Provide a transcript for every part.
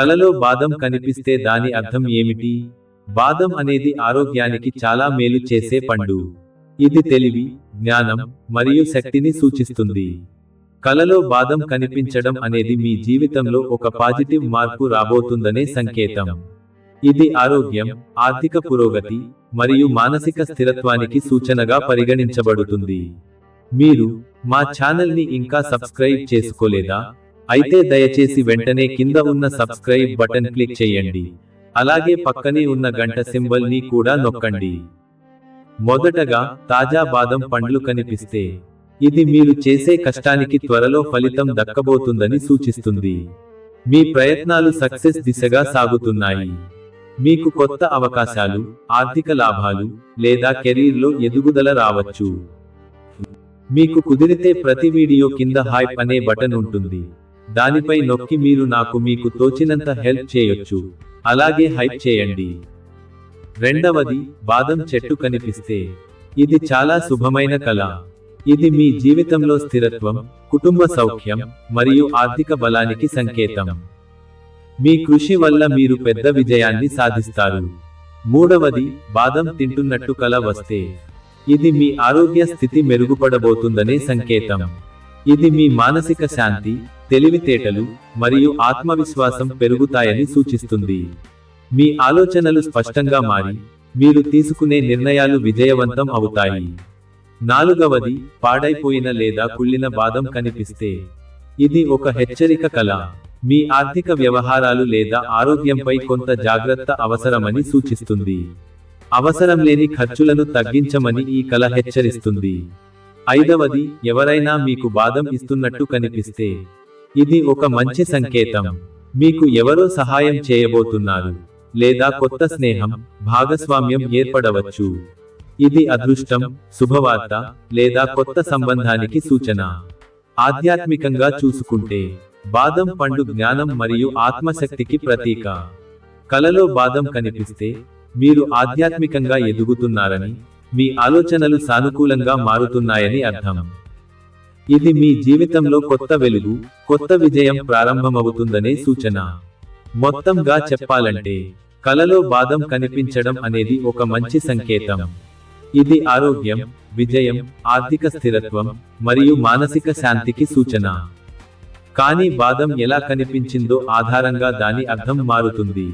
కలలో బాదం కనిపిస్తే దాని అర్థం ఏమిటి? బాదం అనేది ఆరోగ్యానికి చాలా మేలు చేసే పండు. ఇది తెలివి, జ్ఞానం మరియు శక్తిని సూచిస్తుంది. కలలో బాదం కనిపించడం అనేది మీ జీవితంలో ఒక పాజిటివ్ మార్పు రాబోతుందనే సంకేతం. ఇది ఆరోగ్యం, ఆర్థిక పురోగతి మరియు మానసిక స్థిరత్వానికి సూచనగా పరిగణించబడుతుంది. మీరు మా ఛానల్ని ఇంకా సబ్స్క్రైబ్ చేసుకోలేదా? అయితే దయచేసి వెంటనే కింద ఉన్న సబ్స్క్రైబ్ బటన్ క్లిక్ చేయండి. అలాగే పక్కనే ఉన్న గంట సింబల్ ని కూడా నొక్కండి. మొదటగా, తాజా బాదం పండ్లు కనిపిస్తే ఇది మీరు చేసే కష్టానికి త్వరలో ఫలితం దక్కబోతుందని సూచిస్తుంది. మీ ప్రయత్నాలు సక్సెస్ దిశగా సాగుతున్నాయి. మీకు కొత్త అవకాశాలు, ఆర్థిక లాభాలు లేదా కెరీర్లో ఎదుగుదల రావచ్చు. మీకు కుదిరితే ప్రతి వీడియో కింద హైప్ అనే బటన్ ఉంటుంది. దానిపై నొక్కి మీరు నాకు మీకు తోచినంత హెల్ప్ చేయొచ్చు. అలాగే హైప్ చేయండి. రెండవది, బాదం చెట్టు కనిపిస్తే ఇది చాలా శుభమైన కళ. ఇది మీ జీవితంలో స్థిరత్వం, కుటుంబ సౌఖ్యం మరియు ఆర్థిక బలానికి సంకేతం. మీ కృషి వల్ల మీరు పెద్ద విజయాన్ని సాధిస్తారు. మూడవది, బాదం తింటున్నట్టు కల వస్తే ఇది మీ ఆరోగ్య స్థితి మెరుగుపడబోతుందనే సంకేతం. ఇది మీ మానసిక శాంతి, తెలివితేటలు మరియు ఆత్మవిశ్వాసం పెరుగుతాయని సూచిస్తుంది. మీ ఆలోచనలు స్పష్టంగా మారి మీరు తీసుకునే నిర్ణయాలు విజయవంతం అవుతాయి. నాలుగవది, పాడైపోయిన లేదా కుళ్ళిన బాదం కనిపిస్తే ఇది ఒక హెచ్చరిక కల. మీ ఆర్థిక వ్యవహారాలు లేదా ఆరోగ్యంపై కొంత జాగ్రత్త అవసరమని సూచిస్తుంది. అవసరం లేని ఖర్చులను తగ్గించమని ఈ కల హెచ్చరిస్తుంది. ఐదవది, ఎవరైనా మీకు బాదం ఇస్తున్నట్టు కనిపిస్తే ఇది ఒక మంచి సంకేతం. మీకు ఎవరో సహాయం చేయబోతున్నారు లేదా కొత్త స్నేహం, భాగస్వామ్యం ఏర్పడవచ్చు. ఇది అదృష్టం, శుభవార్త లేదా కొత్త సంబంధానికి సూచన. ఆధ్యాత్మికంగా చూసుకుంటే బాదం పండు జ్ఞానం మరియు ఆత్మశక్తికి ప్రతీక. కలలో బాదం కనిపిస్తే మీరు ఆధ్యాత్మికంగా ఎదుగుతున్నారని, మీ ఆలోచనలు సానుకూలంగా మారుతున్నాయని అర్థం. ఇది మీ జీవితంలో కొత్త వెలుగు, కొత్త విజయం ప్రారంభమవుతుందనే సూచన. మొత్తంగా చెప్పాలంటే, కలలో బాదం కనిపించడం అనేది ఒక మంచి సంకేతం. ఇది ఆరోగ్యం, విజయం, ఆర్థిక స్థిరత్వం మరియు మానసిక శాంతికి సూచన. కానీ బాదం ఎలా కనిపించిందో ఆధారంగా దాని అర్థం మారుతుంది.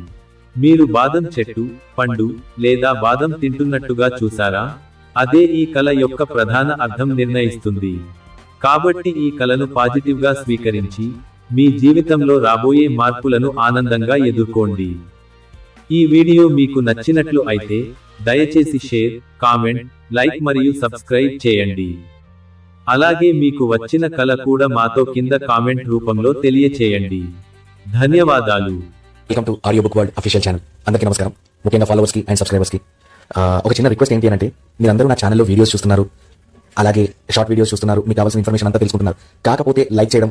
మీరు బాదం చెట్టు, పండు లేదా బాదం తింటున్నట్టుగా చూసారా? అదే ఈ కల యొక్క ప్రధాన అర్థం నిర్ణయిస్తుంది. కాబట్టి ఈ కలను పాజిటివ్గా స్వీకరించి మీ జీవితంలో రాబోయే మార్పులను ఆనందంగా ఎదుర్కోండి. ఈ వీడియో మీకు నచ్చినట్లు అయితే దయచేసి షేర్, కామెంట్, లైక్ మరియు సబ్స్క్రైబ్ చేయండి. అలాగే మీకు వచ్చిన కల కూడా మాతో కింద కామెంట్ రూపంలో తెలియచేయండి. ధన్యవాదాలు. Welcome to audio book world official channel. అందరికీ నమస్కారం. ముఖ్యంగా ఫాలోవర్స్ కి అండ్ సబ్స్క్రైబర్స్ కి ఒక చిన్న రిక్వెస్ట్ ఏంటి అంటే, మీరందరూ నా ఛానల్లో వీడియోస్ చూస్తున్నారు, అలాగే షార్ట్ వీడియోస్ చూస్తున్నారు, మీకు కావాల్సిన ఇన్ఫర్మేషన్ అంతా తెలుసుకుంటున్నారు. కాకపోతే లైక్ చేయడం,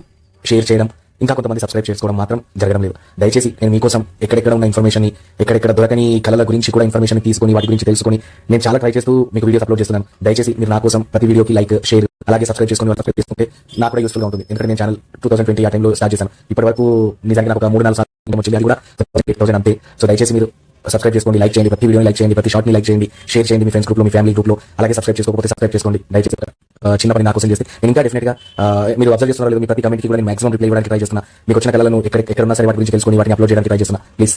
షేర్ చేయడం, ఇంకా కొంతమంది సబ్స్క్రైబ్ చేసుకోవడం మాత్రం జరగడం లేదు. దయచేసి నేను మీకోసం ఎక్కడెక్కడ ఉన్న ఇన్ఫర్మేషన్, ఎక్కడెక్కడ దొరకని కళల గురించి కూడా ఇన్ఫర్మేషన్ తీసుకొని వాటి గురించి తెలుసుకొని నేను చాలా ట్రై చేస్తూ మీకు వీడియోస్ అప్లోడ్ చేస్తున్నాను. దయచేసి మీరు నా కోసం ప్రతి వీడియోకి లైక్, షేర్, అలాగే సబ్స్క్రైబ్ చేసుకుంటే నాకు కూడా యూస్ఫుల్ గా ఉంటుంది. ఎందుకంటే నేను ఛానల్ 2020 ఆ టైంలో స్టార్ట్ చేశాను. ఇప్పటి వరకు నిజంగా నాకు ఒక 3-4 సార్లు వచ్చింది, అది కూడా 8,000 అంతే. సో దయచేసి మీరు సబ్స్క్రైబ్ చేసుకోండి, లైక్ చేయండి, ప్రతి వీడియోని లైక్ చేయండి, ప్రతి షార్ట్ ని లైక్ చేయండి, షేర్ చేయండి మీ ఫ్రెండ్స్ గ్రూప్ లో, మీ ఫ్యామిలీ గ్రూప్ లో. అలాగే సబ్స్క్రైబ్ చేసుకోకపోతే సబ్స్క్రైబ్ చేసుకోండి. దయచేసి చిన్న పని నా కోసం చేస్తే నేను ఇంకా డెఫినెట్ గా మీరు అబ్జర్వ్ చేస్తున్నారు లేదు, మీ ప్రతి కమెంట్ కి కూడా నేను మాక్సిమం రిప్లై ఇవ్వడానికి ట్రై చేస్తున్నా. మీకు వచ్చిన కళలను ఎక్కడ ఉన్నా సరే వాటి గురించి తెలుసుకొని వాటిని అప్లోడ్ చేయడానికి ట్రై చేస్తున్నా. ప్లీజ్